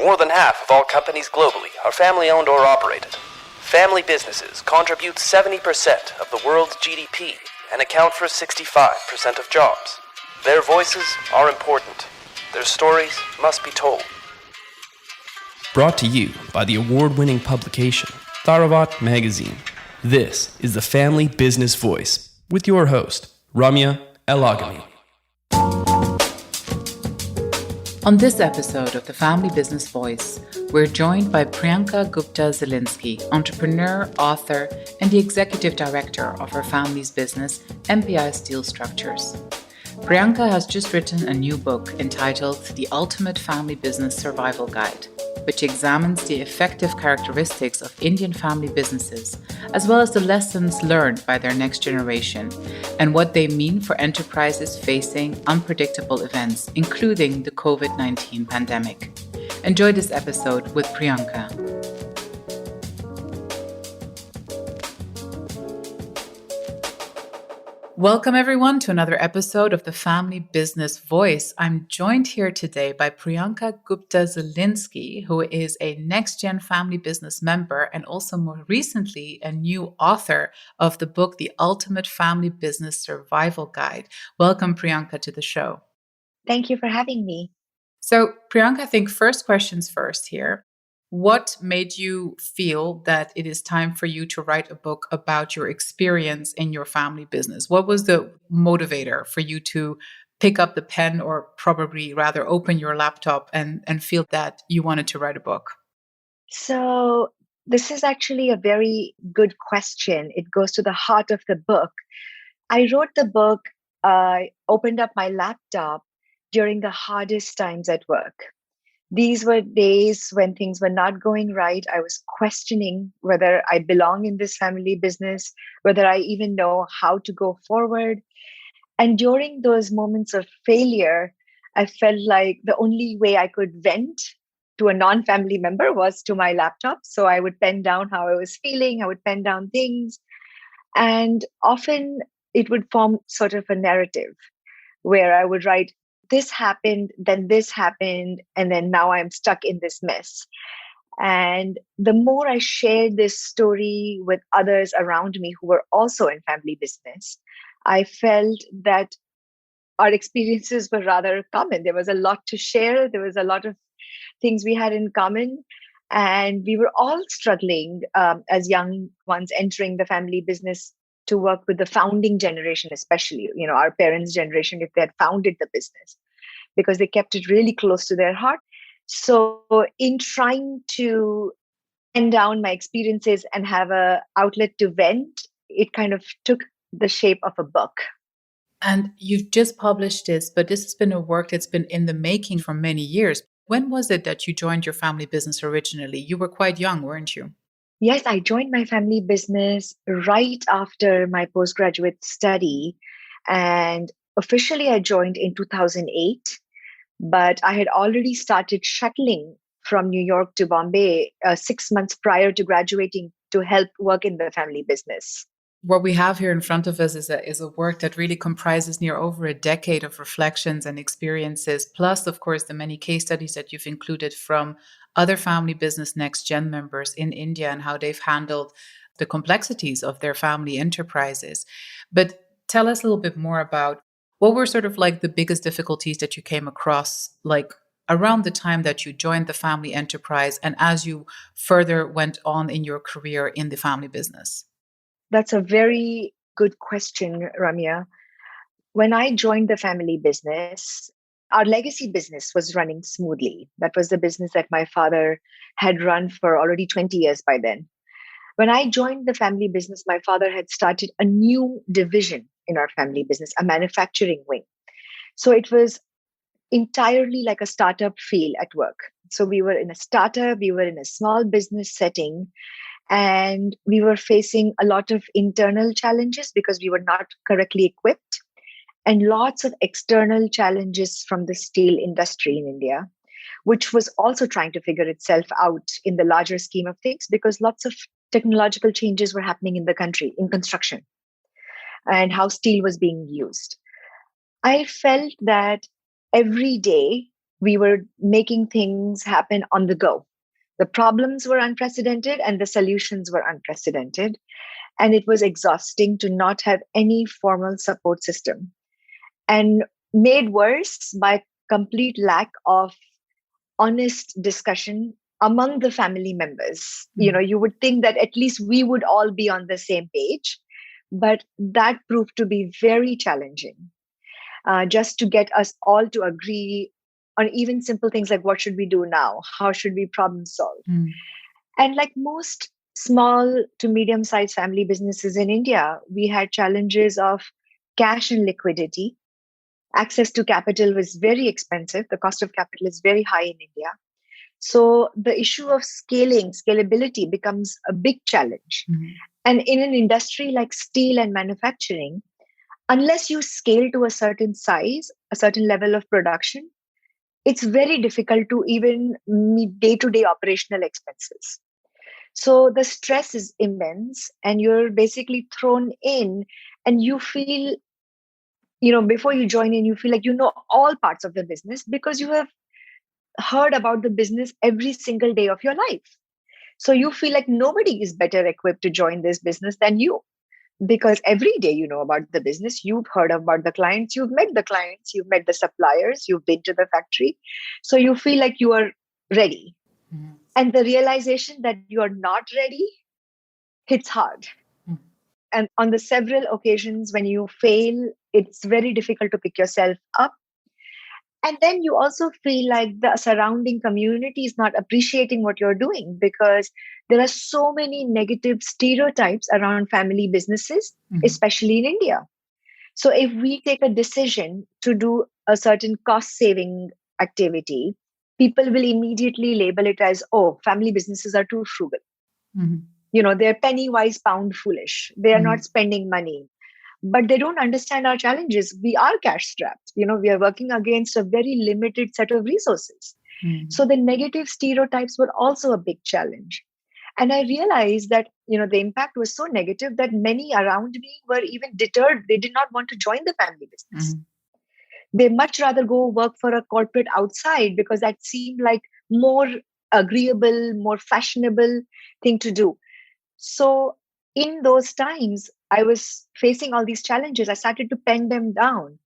More than half of all companies globally are family-owned or operated. Family businesses contribute 70% of the world's GDP and account for 65% of jobs. Their voices are important. Their stories must be told. Brought to you by the award-winning publication, Tharawat magazine. This is the Family Business Voice with your host, Ramya Elagami. On this episode of the Family Business Voice, we're joined by Priyanka Gupta Zielinski, entrepreneur, author, and the executive director of her family's business, MPIL Steel Structures. Priyanka has just written a new book entitled The Ultimate Family Business Survival Guide, which examines the effective characteristics of Indian family businesses, as well as the lessons learned by their next generation, and what they mean for enterprises facing unpredictable events, including the COVID-19 pandemic. Enjoy this episode with Priyanka. Welcome everyone to another episode of the Family Business Voice. I'm joined here today by Priyanka Gupta Zielinski, who is a next-gen family business member and also more recently a new author of the book, The Ultimate Family Business Survival Guide. Welcome, Priyanka, to the show. Thank you for having me. So, Priyanka, I think first questions first here. What made you feel that it is time for you to write a book about your experience in your family business? What was the motivator for you to pick up the pen, or probably rather open your laptop and feel that you wanted to write a book? So this is actually a very good question. It goes to the heart of the book. I wrote the book, I opened up my laptop during the hardest times at work. These were days when things were not going right. I was questioning whether I belong in this family business, whether I even know how to go forward. And during those moments of failure, I felt like the only way I could vent to a non-family member was to my laptop. So I would pen down how I was feeling. I would pen down things. And often it would form sort of a narrative where I would write, this happened, and then now I'm stuck in this mess. And the more I shared this story with others around me who were also in family business, I felt that our experiences were rather common. There was a lot to share. There was a lot of things we had in common. And we were all struggling as young ones entering the family business to work with the founding generation, especially, our parents' generation, if they had founded the business, because they kept it really close to their heart. So in trying to pen down my experiences and have an outlet to vent, it kind of took the shape of a book. And you've just published this, but this has been a work that's been in the making for many years. When was it that you joined your family business originally? You were quite young, weren't you? Yes, I joined my family business right after my postgraduate study. And officially, I joined in 2008. But I had already started shuttling from New York to Bombay 6 months prior to graduating to help work in the family business. What we have here in front of us is a work that really comprises near over a decade of reflections and experiences, plus, of course, the many case studies that you've included from other family business next-gen members in India and how they've handled the complexities of their family enterprises. But tell us a little bit more about what were sort of like the biggest difficulties that you came across, like around the time that you joined the family enterprise and as you further went on in your career in the family business? That's a very good question, Ramya. When I joined the family business, our legacy business was running smoothly. That was the business that my father had run for already 20 years by then. When I joined the family business, my father had started a new division in our family business, a manufacturing wing. So it was entirely like a startup feel at work. So we were in a startup, we were in a small business setting, and we were facing a lot of internal challenges because we were not correctly equipped, and lots of external challenges from the steel industry in India, which was also trying to figure itself out in the larger scheme of things because lots of technological changes were happening in the country in construction and how steel was being used. I felt that every day We were making things happen on the go. The problems were unprecedented and the solutions were unprecedented. And it was exhausting to not have any formal support system. And made worse by complete lack of honest discussion among the family members. You would think that at least we would all be on the same page, but that proved to be very challenging. Just to get us all to agree on even simple things like what should we do now? How should we problem solve? And like most small to medium sized family businesses in India, we had challenges of cash and liquidity. Access to capital was very expensive. The cost of capital is very high in India. So the issue of scalability becomes a big challenge. And in an industry like steel and manufacturing, unless you scale to a certain size, a certain level of production, it's very difficult to even meet day-to-day operational expenses. So the stress is immense and you're basically thrown in and you feel, before you join in, you feel like you know all parts of the business because you have heard about the business every single day of your life. So you feel like nobody is better equipped to join this business than you because every day you know about the business, you've heard about the clients, you've met the clients, you've met the suppliers, you've been to the factory. So you feel like you are ready. And the realization that you are not ready hits hard. And on the several occasions when you fail, it's very difficult to pick yourself up. And then you also feel like the surrounding community is not appreciating what you're doing because there are so many negative stereotypes around family businesses, especially in India. So if we take a decision to do a certain cost saving activity, people will immediately label it as, oh, family businesses are too frugal. They're penny wise, pound foolish. They are not spending money. But they don't understand our challenges. We are cash strapped. We are working against a very limited set of resources. So the negative stereotypes were also a big challenge. And I realized that, the impact was so negative that many around me were even deterred. They did not want to join the family business. They much rather go work for a corporate outside because that seemed like more agreeable, more fashionable thing to do. So in those times, I was facing all these challenges. I started to pen them down.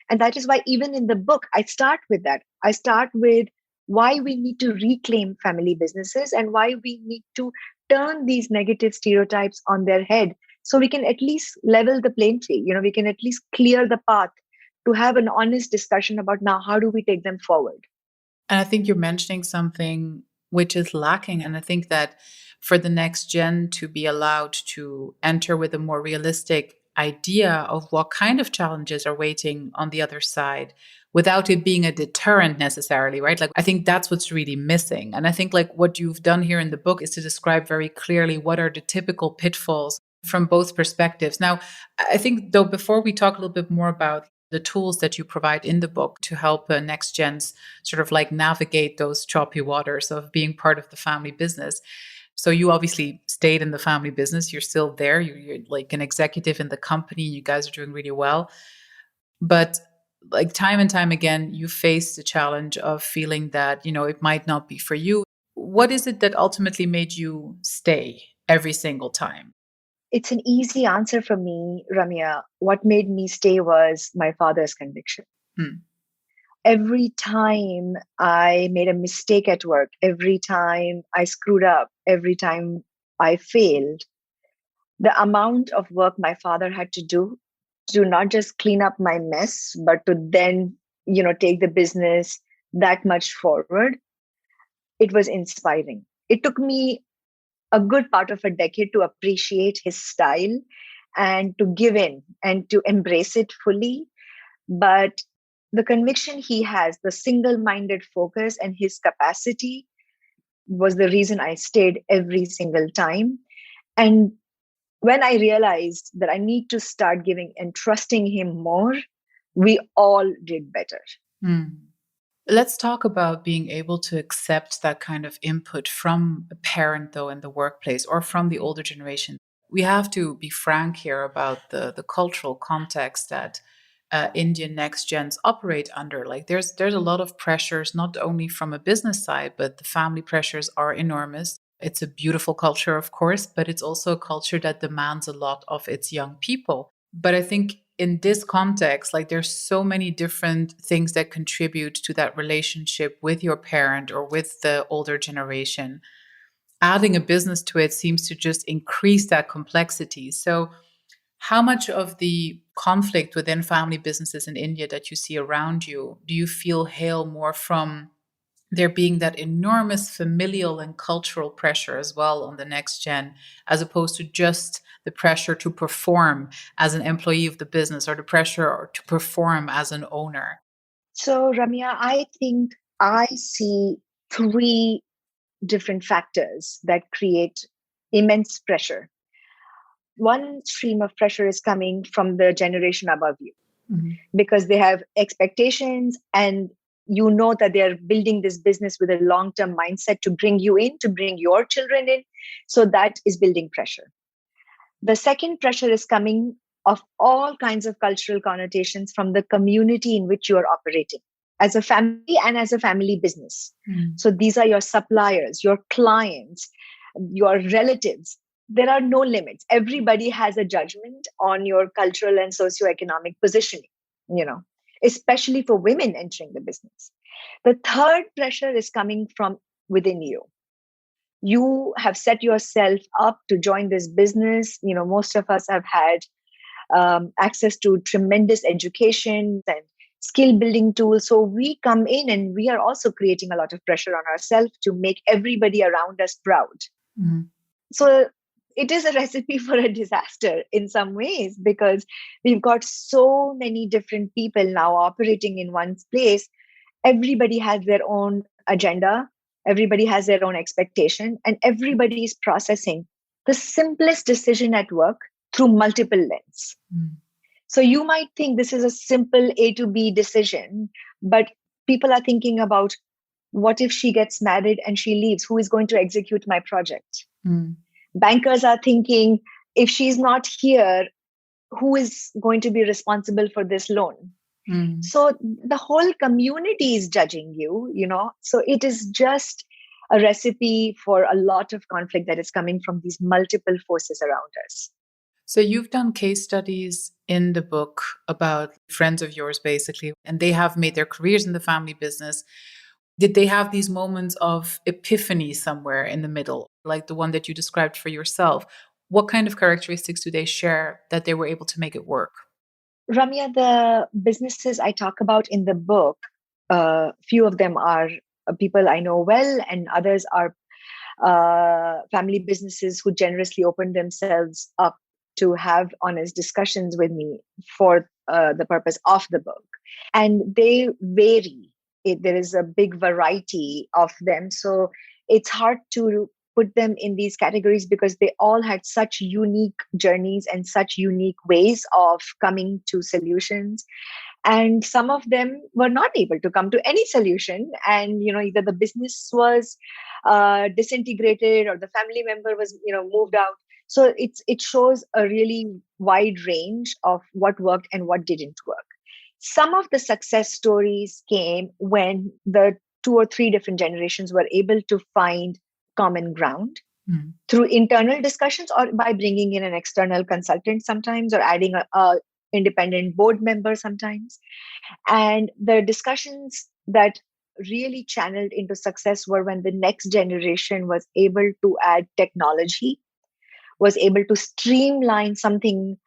And that is why even in the book, I start with that. I start with why we need to reclaim family businesses and why we need to turn these negative stereotypes on their head so we can at least level the playing field. We can at least clear the path to have an honest discussion about now, how do we take them forward? And I think you're mentioning something which is lacking. And I think that for the next gen to be allowed to enter with a more realistic idea of what kind of challenges are waiting on the other side without it being a deterrent necessarily, right? Like, I think that's what's really missing. And I think like what you've done here in the book is to describe very clearly what are the typical pitfalls from both perspectives. Now, I think though, before we talk a little bit more about the tools that you provide in the book to help next gens sort of like navigate those choppy waters of being part of the family business. So you obviously stayed in the family business. You're still there. You're like an executive in the company. You guys are doing really well. But like time and time again, you face the challenge of feeling that, it might not be for you. What is it that ultimately made you stay every single time? It's an easy answer for me, Ramya. What made me stay was my father's conviction. Every time I made a mistake at work, every time I screwed up, every time I failed, the amount of work my father had to do to not just clean up my mess, but to then, take the business that much forward, it was inspiring. It took me a good part of a decade to appreciate his style and to give in and to embrace it fully. But the conviction he has, the single-minded focus and his capacity was the reason I stayed every single time. And when I realized that I need to start giving and trusting him more, we all did better. Let's talk about being able to accept that kind of input from a parent, though, in the workplace or from the older generation. We have to be frank here about the cultural context that Indian next gens operate under. Like there's a lot of pressures, not only from a business side, but the family pressures are enormous. It's a beautiful culture, of course, but it's also a culture that demands a lot of its young people. But I think in this context, like there's so many different things that contribute to that relationship with your parent or with the older generation. Adding a business to it seems to just increase that complexity. So how much of the conflict within family businesses in India that you see around you do you feel hail more from there being that enormous familial and cultural pressure as well on the next gen, as opposed to just the pressure to perform as an employee of the business or the pressure to perform as an owner? So, Ramya, I think I see three different factors that create immense pressure. One stream of pressure is coming from the generation above you because they have expectations, and you know that they're building this business with a long-term mindset to bring you in, to bring your children in. So that is building pressure. The second pressure is coming of all kinds of cultural connotations from the community in which you are operating as a family and as a family business. So these are your suppliers, your clients, your relatives. There are no limits. Everybody has a judgment on your cultural and socioeconomic positioning, especially for women entering the business. The third pressure is coming from within you. You have set yourself up to join this business. Most of us have had access to tremendous education and skill building tools. So we come in and we are also creating a lot of pressure on ourselves to make everybody around us proud. So it is a recipe for a disaster in some ways, because we've got so many different people now operating in one place. Everybody has their own agenda. Everybody has their own expectation, and everybody is processing the simplest decision at work through multiple lenses. So you might think this is a simple A to B decision, but people are thinking about, what if she gets married and she leaves? Who is going to execute my project? Bankers are thinking, if she's not here, who is going to be responsible for this loan? So the whole community is judging you, So it is just a recipe for a lot of conflict that is coming from these multiple forces around us. So you've done case studies in the book about friends of yours, basically, and they have made their careers in the family business. Did they have these moments of epiphany somewhere in the middle, like the one that you described for yourself? What kind of characteristics do they share that they were able to make it work? Ramya, the businesses I talk about in the book, few of them are people I know well, and others are family businesses who generously opened themselves up to have honest discussions with me for the purpose of the book. And they vary. There is a big variety of them. So it's hard to put them in these categories because they all had such unique journeys and such unique ways of coming to solutions. And some of them were not able to come to any solution. And, either the business was disintegrated or the family member was, moved out. So it shows a really wide range of what worked and what didn't work. Some of the success stories came when the 2 or 3 different generations were able to find common ground through internal discussions, or by bringing in an external consultant sometimes, or adding a independent board member sometimes. And the discussions that really channeled into success were when the next generation was able to add technology, was able to streamline something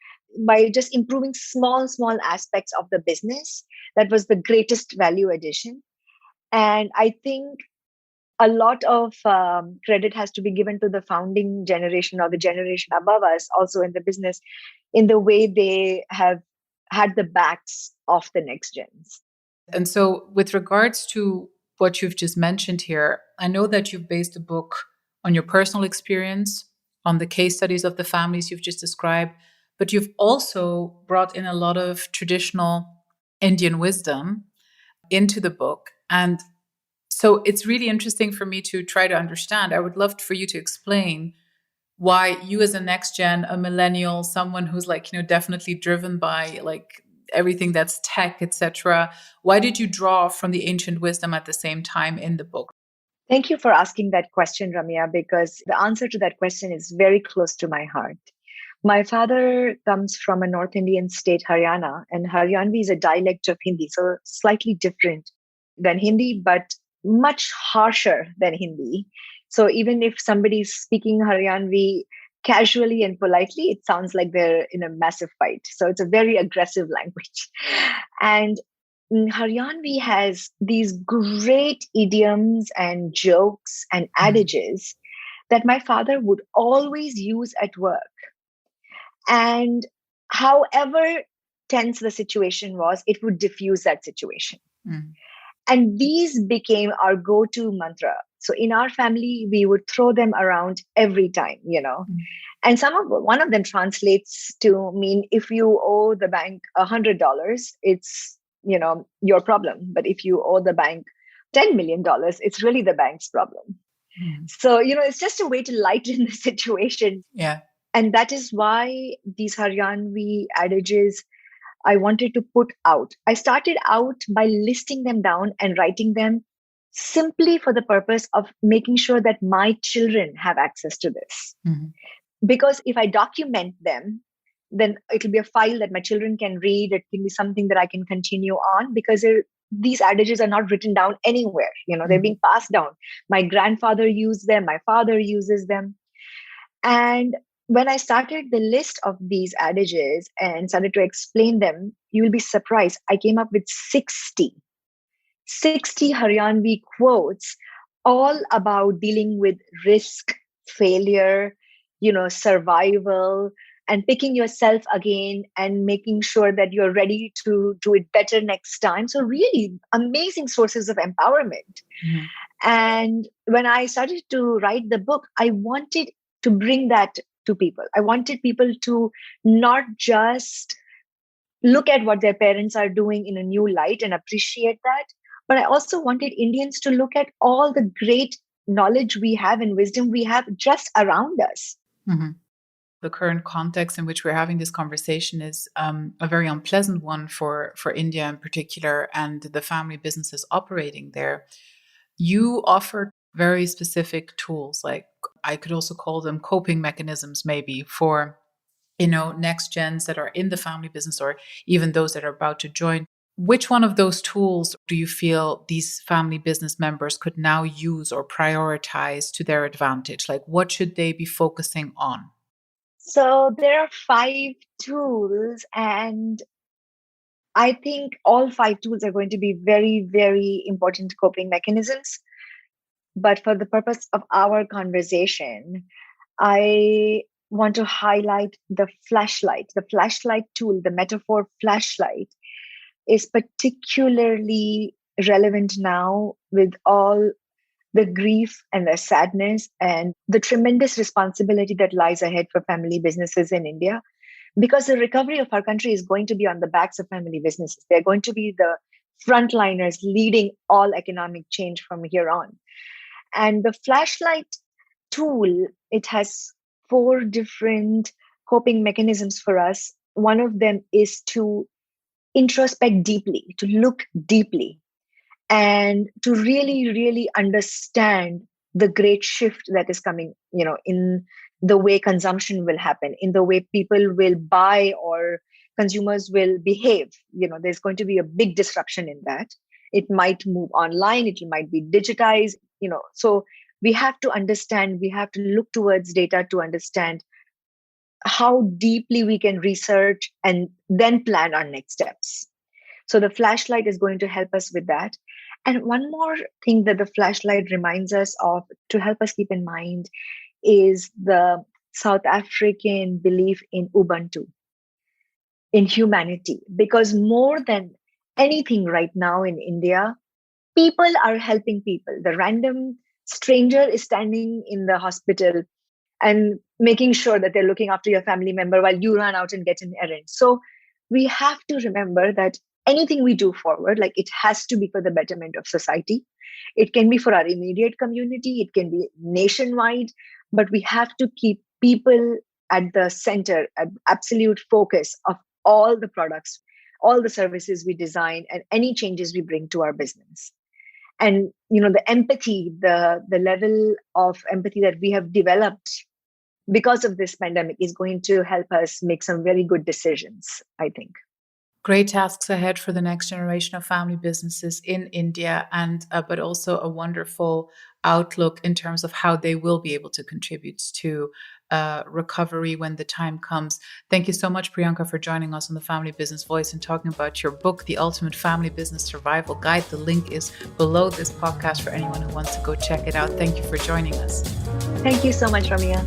by just improving small aspects of the business. That was the greatest value addition. And I think a lot of credit has to be given to the founding generation or the generation above us also in the business, in the way they have had the backs of the next gens. And so with regards to what you've just mentioned here, I know that you've based the book on your personal experience, on the case studies of the families you've just described, but you've also brought in a lot of traditional Indian wisdom into the book. And so it's really interesting for me to try to understand. I would love for you to explain why you, as a next gen, a millennial, someone who's definitely driven by everything that's tech, etc. Why did you draw from the ancient wisdom at the same time in the book? Thank you for asking that question, Ramya, because the answer to that question is very close to my heart. My father comes from a North Indian state, Haryana, and Haryanvi is a dialect of Hindi, so slightly different than Hindi, but much harsher than Hindi. So even if somebody is speaking Haryanvi casually and politely, it sounds like they're in a massive fight. So it's a very aggressive language. And Haryanvi has these great idioms and jokes and adages that my father would always use at work. And however tense the situation was, it would diffuse that situation. Mm. And these became our go to mantra. So in our family, we would throw them around every time, And one of them translates to mean if you owe the bank $100, it's, your problem. But if you owe the bank $10 million, it's really the bank's problem. Mm. So, it's just a way to lighten the situation. Yeah. And that is why these Haryanvi adages I wanted to put out. I started out by listing them down and writing them simply for the purpose of making sure that my children have access to this. Mm-hmm. Because if I document them, then it'll be a file that my children can read. It can be something that I can continue on because these adages are not written down anywhere. They're being passed down. My grandfather used them. My father uses them. And when I started the list of these adages and started to explain them, you will be surprised. I came up with 60 Haryanvi quotes, all about dealing with risk, failure, survival, and picking yourself again and making sure that you're ready to do it better next time. So really amazing sources of empowerment. Mm-hmm. And when I started to write the book, I wanted to bring that to people. I wanted people to not just look at what their parents are doing in a new light and appreciate that, but I also wanted Indians to look at all the great knowledge we have and wisdom we have just around us. Mm-hmm. The current context in which we're having this conversation is a very unpleasant one for India in particular and the family businesses operating there. You offer very specific tools, like I could also call them coping mechanisms, maybe for, next gens that are in the family business or even those that are about to join. Which one of those tools do you feel these family business members could now use or prioritize to their advantage? Like, what should they be focusing on? So there are 5 tools, and I think all 5 tools are going to be very, very important coping mechanisms. But for the purpose of our conversation, I want to highlight the flashlight. The flashlight tool, the metaphor flashlight, is particularly relevant now with all the grief and the sadness and the tremendous responsibility that lies ahead for family businesses in India. Because the recovery of our country is going to be on the backs of family businesses. They're going to be the frontliners leading all economic change from here on. And the flashlight tool, it has 4 different coping mechanisms for us. One of them is to introspect deeply, to look deeply, and to really, really understand the great shift that is coming, in the way consumption will happen, in the way people will buy or consumers will behave. There's going to be a big disruption in that. It might move online, it might be digitized, so we have to understand, we have to look towards data to understand how deeply we can research and then plan our next steps. So the flashlight is going to help us with that. And one more thing that the flashlight reminds us of to help us keep in mind is the South African belief in Ubuntu, in humanity. Because more than anything right now in India, people are helping people. The random stranger is standing in the hospital and making sure that they're looking after your family member while you run out and get an errand. So we have to remember that anything we do forward, like it has to be for the betterment of society. It can be for our immediate community, it can be nationwide, but we have to keep people at the center, at absolute focus of all the products all the services we design, and any changes we bring to our business. And the empathy, the level of empathy that we have developed because of this pandemic is going to help us make some very good decisions, I think. Great tasks ahead for the next generation of family businesses in India, and but also a wonderful outlook in terms of how they will be able to contribute to recovery when the time comes. Thank you so much, Priyanka, for joining us on the Family Business Voice and talking about your book, The Ultimate Family Business Survival Guide. The link is below this podcast for anyone who wants to go check it out. Thank you for joining us. Thank you so much, Ramya.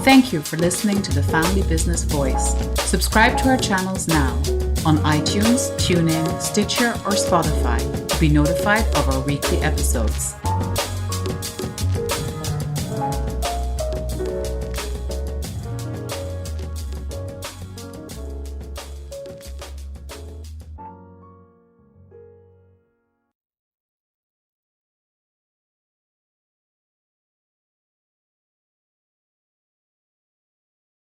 Thank you for listening to the Family Business Voice. Subscribe to our channels now on iTunes, TuneIn, Stitcher, or Spotify to be notified of our weekly episodes.